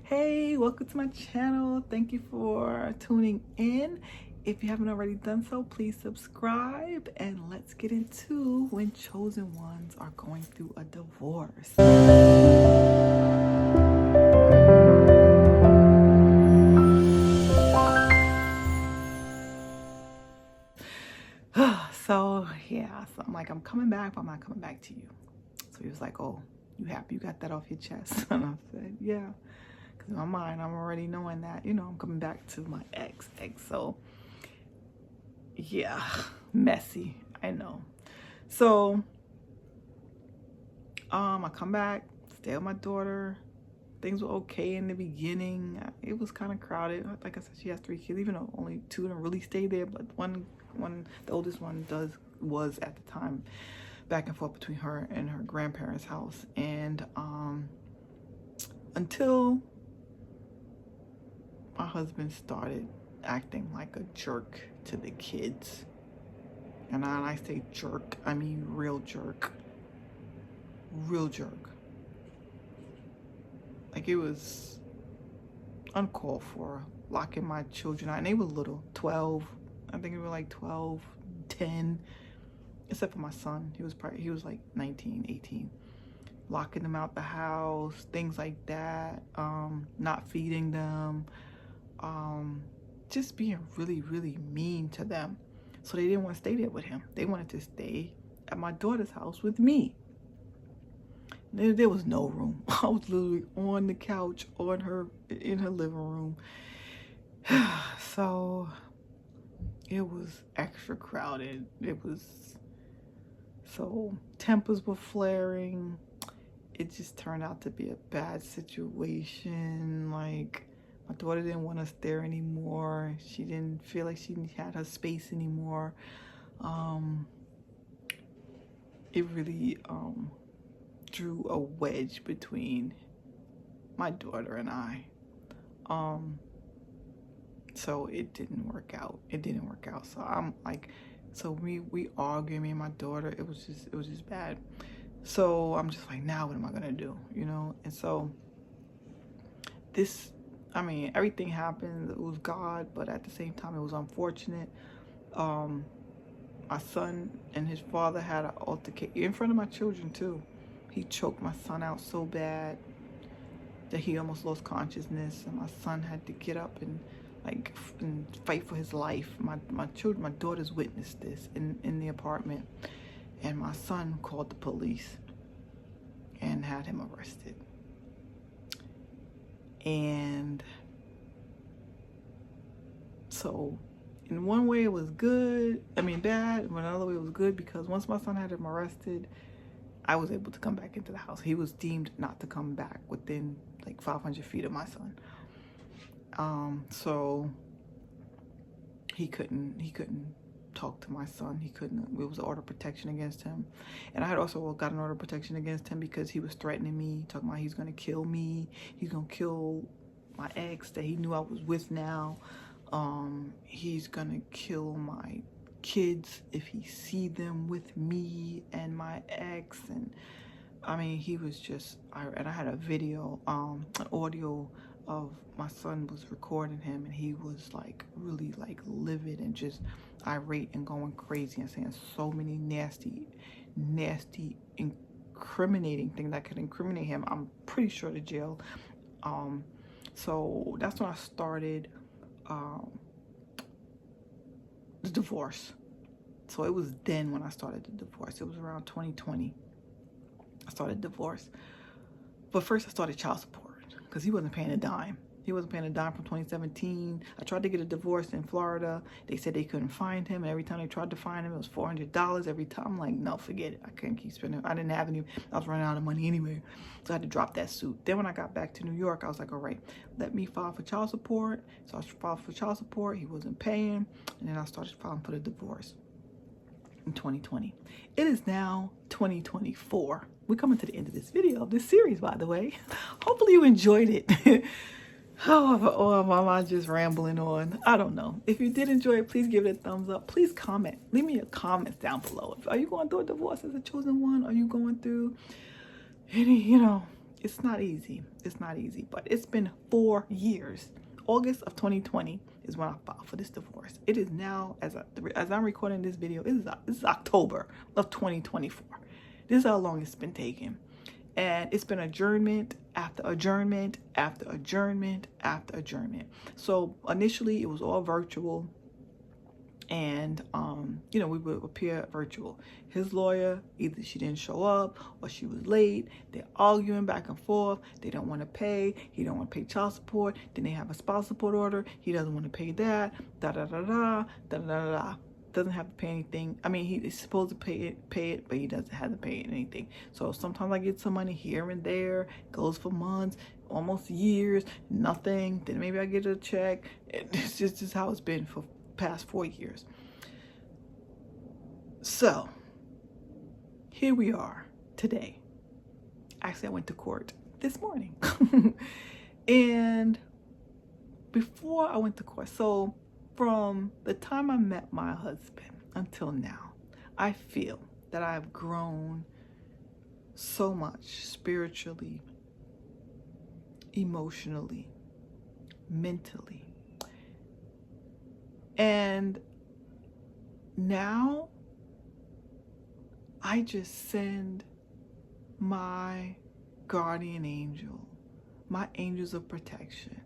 Hey, welcome to my channel. Thank you for tuning in. If you haven't already done so, please subscribe and let's get into when chosen ones are going through a divorce. So I'm like, I'm coming back, but I'm not coming back to you. So he was like, oh, you happy you got that off your chest? And I said, yeah. Because in my mind, I'm already knowing that, I'm coming back to my ex. So, yeah, messy. I know. So, I come back, stay with my daughter. Things were okay in the beginning. It was kind of crowded. Like I said, she has 3 kids, even though only 2 don't really stay there. But one, the oldest one was at the time back and forth between her and her grandparents' house. And until my husband started acting like a jerk to the kids. And when I say jerk, I mean real jerk. Real jerk. Like, it was uncalled for, locking my children out. And they were little, 12. I think they were like 12, 10. Except for my son. He was like 19, 18. Locking them out the house, things like that. Not feeding them. Just being really, really mean to them. So they didn't want to stay there with him. They wanted to stay at my daughter's house with me. There was no room. I was literally on the couch in her living room. So it was extra crowded. So tempers were flaring. It just turned out to be a bad situation. Like, my daughter didn't want us there anymore. She didn't feel like she had her space anymore. It really drew a wedge between my daughter and I. So it didn't work out. So I'm like, we arguing, me and my daughter. It was just bad. So I'm just like, now what am I gonna do? And so everything happened. It was God, but at the same time, it was unfortunate. My son and his father had an altercation in front of my children too. He choked my son out so bad that he almost lost consciousness, and my son had to get up and fight for his life. My daughters witnessed this in the apartment, and my son called the police and had him arrested. And so in one way it was bad, but in another way it was good, because once my son had him arrested, I was able to come back into the house. He was deemed not to come back within like 500 feet of my son. So he couldn't talk to my son. It was order of protection against him. And I had also got an order of protection against him because he was threatening me, talking about he's gonna kill me. He's gonna kill my ex that he knew I was with now. He's gonna kill my kids if he see them with me and my ex. And he was just, and I had a video, an audio of my son was recording him, and he was like really like livid and just irate and going crazy and saying so many nasty, incriminating things that could incriminate him. I'm pretty sure to jail. So that's when I started the divorce. So it was then when I started the divorce. It was around 2020. I started divorce. But first I started child support because he wasn't paying a dime. He wasn't paying a dime from 2017. I tried to get a divorce in Florida. They said they couldn't find him. And every time they tried to find him, it was $400 every time. I'm like, no, forget it. I couldn't keep spending. I didn't have any. I was running out of money anyway. So I had to drop that suit. Then when I got back to New York, I was like, all right, let me file for child support. So I filed for child support. He wasn't paying. And then I started filing for the divorce in 2020. It is now 2024. We're coming to the end of this video, this series, by the way. Hopefully you enjoyed it. Oh, am I just rambling on? I don't know. If you did enjoy it, please give it a thumbs up. Please comment. Leave me a comment down below. Are you going through a divorce as a chosen one? Are you going through any, It's not easy. It's not easy, but it's been 4 years. August of 2020 is when I filed for this divorce. It is now, as I'm recording this video, this is October of 2024. This is how long it's been taking. And it's been adjournment after adjournment after adjournment after adjournment. So initially it was all virtual. And, you know, we would appear virtual. His lawyer, either she didn't show up or she was late. They're arguing back and forth. They don't want to pay. He don't want to pay child support. Then they have a spouse support order. He doesn't want to pay that. Da-da-da-da, da-da-da-da. Doesn't have to pay anything. I mean, he's supposed to pay it, but he doesn't have to pay anything. So sometimes I get some money here and there. It goes for months, almost years, nothing. Then maybe I get a check. It's just how it's been for past 4 years. So here we are today. Actually, I went to court this morning. And before I went to court, so from the time I met my husband until now, I feel that I have grown so much spiritually, emotionally, mentally. And now I just send my guardian angel, my angels of protection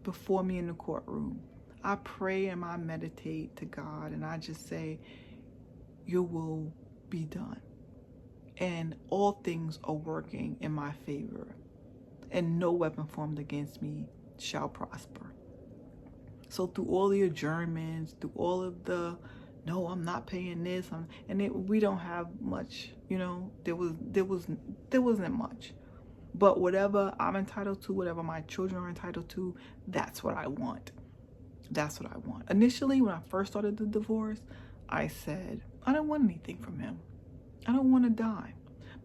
before me in the courtroom. I pray and I meditate to God, and I just say, your will be done. And all things are working in my favor, and no weapon formed against me shall prosper. So through all the adjournments, through all of the, no, I'm not paying this, we don't have much, you know, there wasn't much. But whatever I'm entitled to, whatever my children are entitled to, that's what I want. That's what I want. Initially, when I first started the divorce, I said, I don't want anything from him. I don't want a dime.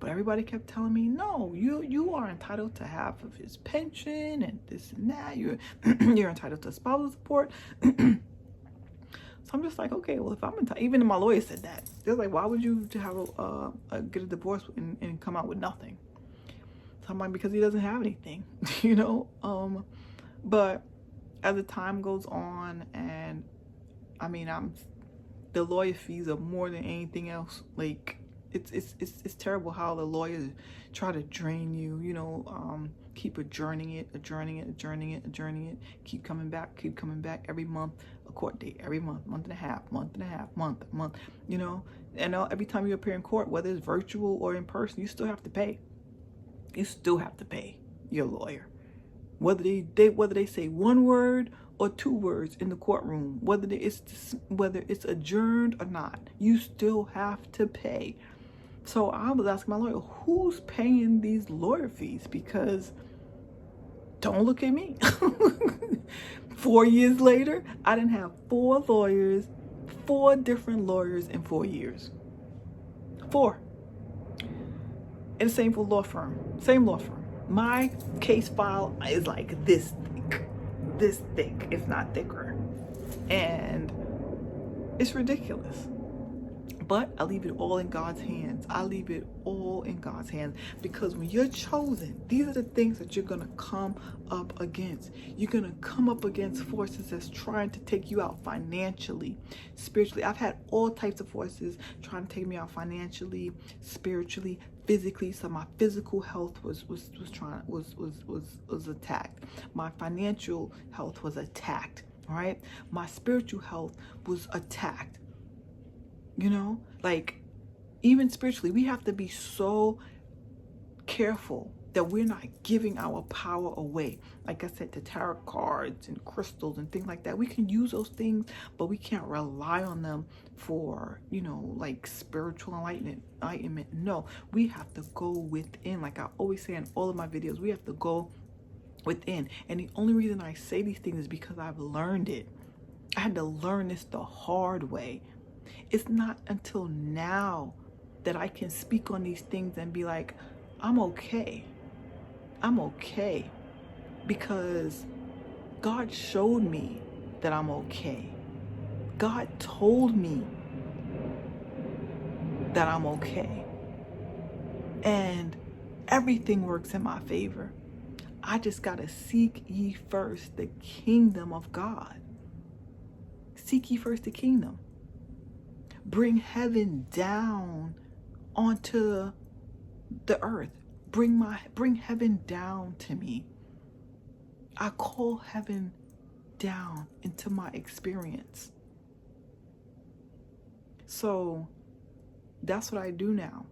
But everybody kept telling me, no, you are entitled to half of his pension and this and that. You're entitled to spousal support. So I'm just like, okay, well, if I'm entitled, even my lawyer said that. They're like, why would you have get a divorce and come out with nothing? So I'm like, because he doesn't have anything, you know? But as the time goes on, and I mean, the lawyer fees are more than anything else. Like, it's terrible how the lawyers try to drain you, you know, keep adjourning it, keep coming back every month, a court date, every month, month and a half, month, you know. And every time you appear in court, whether it's virtual or in person, you still have to pay. You still have to pay your lawyer. Whether they say one word or 2 words in the courtroom, whether it's adjourned or not, you still have to pay. So I was asking my lawyer, who's paying these lawyer fees? Because don't look at me. 4 years later, I didn't have 4 lawyers, 4 different lawyers in 4 years. 4. And same for law firm. Same law firm. My case file is like this thick, if not thicker. And it's ridiculous. But I leave it all in God's hands. I leave it all in God's hands. Because when you're chosen, these are the things that you're going to come up against. You're going to come up against forces that's trying to take you out financially, spiritually. I've had all types of forces trying to take me out financially, spiritually, physically. So my physical health was attacked. My financial health was attacked. All right. My spiritual health was attacked. You know, like, even spiritually, we have to be so careful that we're not giving our power away. Like I said, the tarot cards and crystals and things like that, we can use those things, but we can't rely on them for, you know, like spiritual enlightenment. No, we have to go within. Like I always say in all of my videos, we have to go within. And the only reason I say these things is because I've learned it. I had to learn this the hard way. It's not until now that I can speak on these things and be like, I'm okay. I'm okay. Because God showed me that I'm okay. God told me that I'm okay. And Everything works in my favor. I just got to seek ye first the kingdom of God. Seek ye first the kingdom. Bring heaven down onto the earth. Bring heaven down to me. I call heaven down into my experience. So that's what I do now.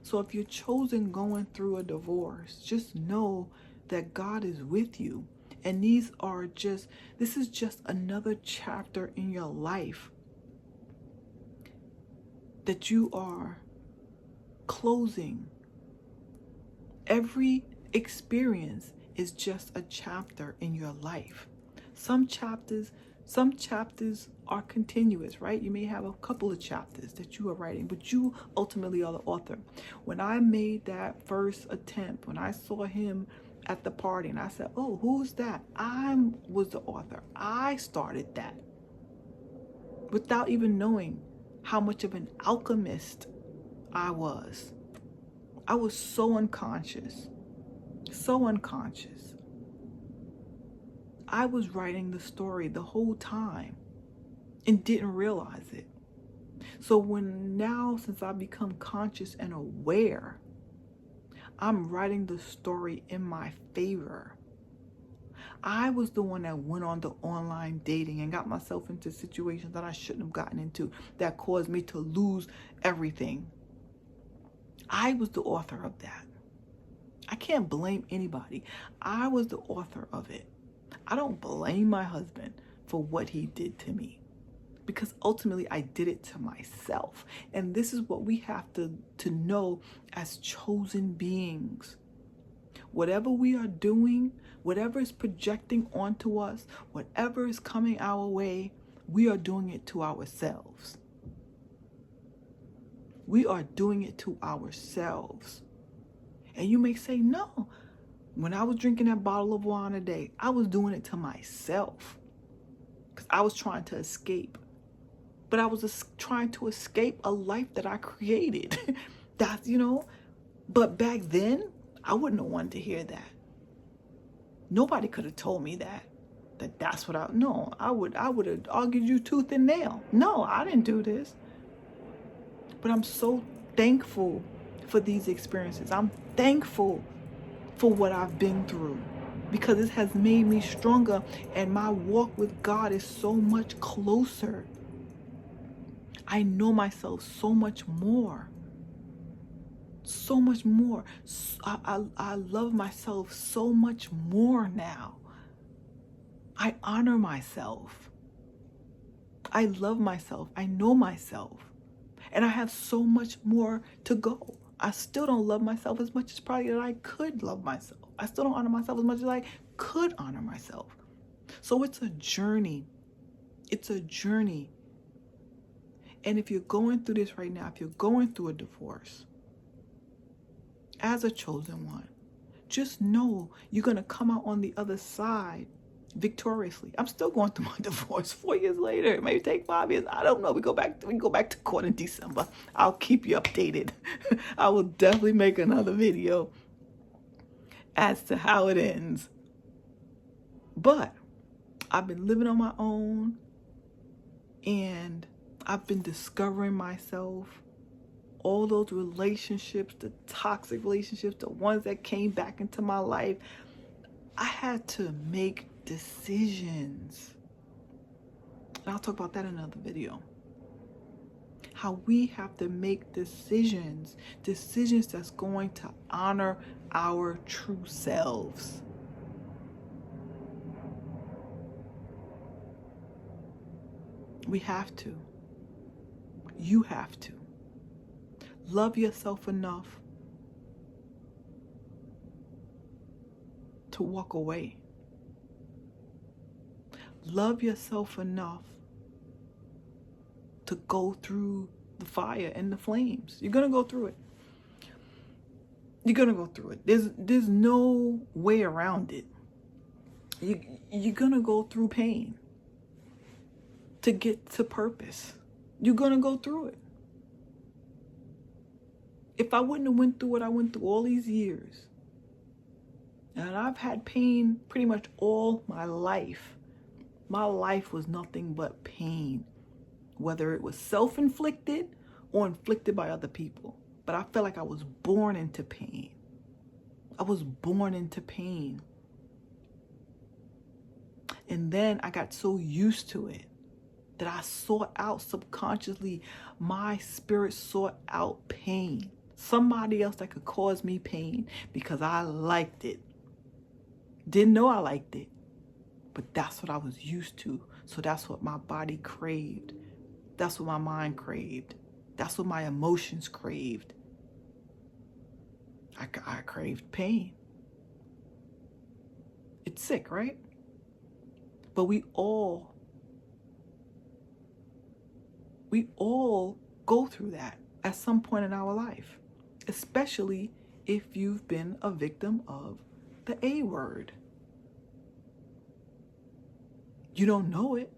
So if you're chosen going through a divorce, just know that God is with you. And this is just another chapter in your life that you are closing. Every experience is just a chapter in your life. Some chapters are continuous, right? You may have a couple of chapters that you are writing, but you ultimately are the author. When I made that first attempt, when I saw him at the party and I said, oh, who's that? I was the author. I started that without even knowing how much of an alchemist I was. I was so unconscious. So unconscious. I was writing the story the whole time and didn't realize it. So since I've become conscious and aware, I'm writing the story in my favor. I was the one that went on the online dating and got myself into situations that I shouldn't have gotten into that caused me to lose everything. I was the author of that. I can't blame anybody. I was the author of it. I don't blame my husband for what he did to me, because ultimately I did it to myself. And this is what we have to know as chosen beings. Whatever we are doing, whatever is projecting onto us, whatever is coming our way, we are doing it to ourselves. We are doing it to ourselves. And you may say, no, when I was drinking that bottle of wine a day, I was doing it to myself because I was trying to escape. But I was trying to escape a life that I created. That's, but back then, I wouldn't have wanted to hear that. Nobody could have told me that's what I would have argued you tooth and nail. No, I didn't do this. But I'm so thankful for these experiences. I'm thankful for what I've been through, because it has made me stronger, and my walk with God is so much closer. I know myself so much more. So much more. I love myself so much more now. I honor myself. I love myself. I know myself. And I have so much more to go. I still don't love myself as much as probably that I could love myself. I still don't honor myself as much as I could honor myself. So it's a journey. It's a journey. And if you're going through this right now, if you're going through a divorce, as a chosen one, just know you're going to come out on the other side victoriously. I'm still going through my divorce 4 years later. It may take 5 years. I don't know. We can go back to court in December. I'll keep you updated. I will definitely make another video as to how it ends. But I've been living on my own, and I've been discovering myself. All those relationships, the toxic relationships, the ones that came back into my life, I had to make decisions. And I'll talk about that in another video. How we have to make decisions that's going to honor our true selves. We have to. You have to. Love yourself enough to walk away. Love yourself enough to go through the fire and the flames. You're going to go through it. You're going to go through it. There's no way around it. You're going to go through pain to get to purpose. You're going to go through it. If I wouldn't have went through what I went through all these years, and I've had pain pretty much all my life. My life was nothing but pain, whether it was self-inflicted or inflicted by other people. But I felt like I was born into pain. I was born into pain. And then I got so used to it that I sought out subconsciously, my spirit sought out pain. Somebody else that could cause me pain because I liked it. Didn't know I liked it, but that's what I was used to. So that's what my body craved. That's what my mind craved. That's what my emotions craved. I craved pain. It's sick, right? But we all go through that at some point in our life, especially if you've been a victim of the A word. You don't know it.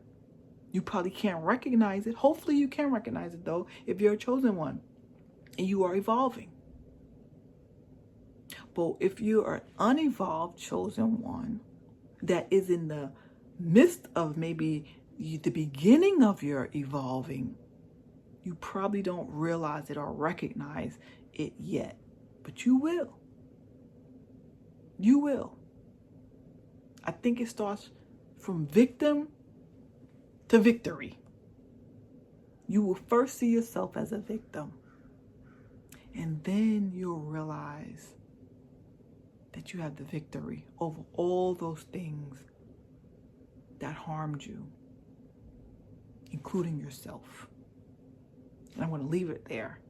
You probably can't recognize it. Hopefully you can recognize it though, if you're a chosen one and you are evolving. But if you are an unevolved chosen one that is in the midst of maybe the beginning of your evolving, you probably don't realize it or recognize it yet. But you will. You will. I think it starts from victim to victory. You will first see yourself as a victim. And then you'll realize that you have the victory over all those things that harmed you, including yourself. And I'm going to leave it there.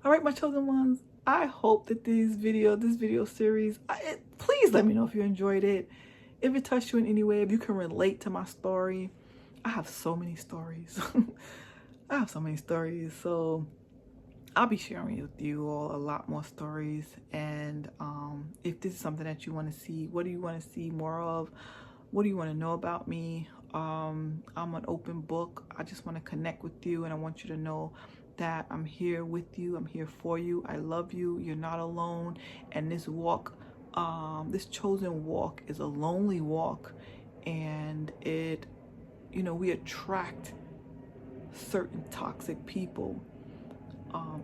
All right, my chosen ones, I hope that this video series, please let me know if you enjoyed it. If it touched you in any way, if you can relate to my story. I have so many stories. I have so many stories. So I'll be sharing with you all a lot more stories. And if this is something that you want to see, what do you want to see more of? What do you want to know about me? I'm an open book. I just want to connect with you, and I want you to know that I'm here with you. I'm here for you. I love you. You're not alone. And this walk, this chosen walk is a lonely walk, and it, we attract certain toxic people,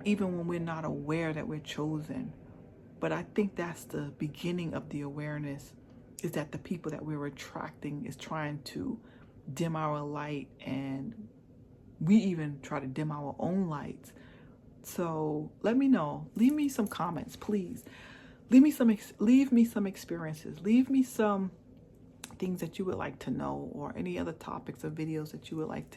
even when we're not aware that we're chosen. But I think that's the beginning of the awareness, is that the people that we're attracting is trying to dim our light, and we even try to dim our own lights. So let me know. Leave me some comments, please. Leave me some experiences. Leave me some things that you would like to know, or any other topics or videos that you would like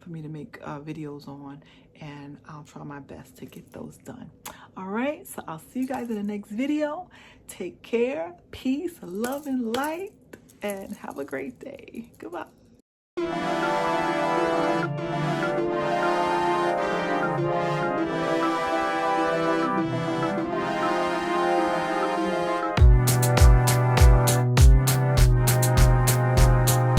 for me to make videos on, and I'll try my best to get those done. All right, so I'll see you guys in the next video. Take care, peace, love, and light, and have a great day. Goodbye.